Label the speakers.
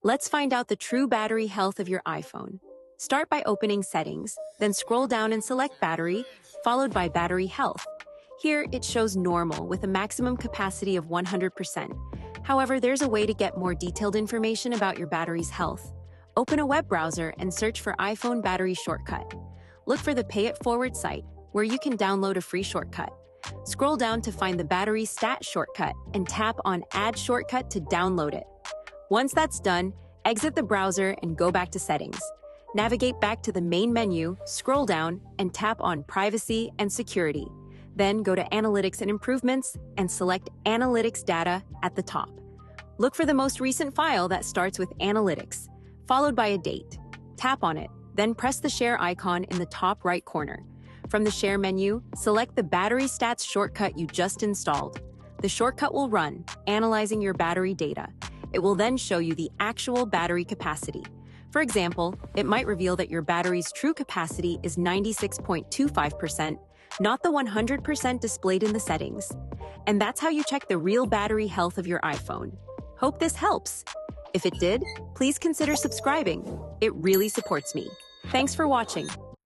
Speaker 1: Let's find out the true battery health of your iPhone. Start by opening Settings, then scroll down and select Battery, followed by Battery Health. Here, it shows normal with a maximum capacity of 100%. However, there's a way to get more detailed information about your battery's health. Open a web browser and search for iPhone battery shortcut. Look for the Pay It Forward site, where you can download a free shortcut. Scroll down to find the battery stat shortcut and tap on Add Shortcut to download it. Once that's done, exit the browser and go back to Settings. Navigate back to the main menu, scroll down, and tap on Privacy and Security. Then go to Analytics and Improvements and select Analytics Data at the top. Look for the most recent file that starts with Analytics, followed by a date. Tap on it, then press the Share icon in the top right corner. From the Share menu, select the Battery Stats shortcut you just installed. The shortcut will run, analyzing your battery data. It will then show you the actual battery capacity. For example, it might reveal that your battery's true capacity is 96.25%, not the 100% displayed in the settings. And that's how you check the real battery health of your iPhone. Hope this helps. If it did, please consider subscribing. It really supports me. Thanks for watching.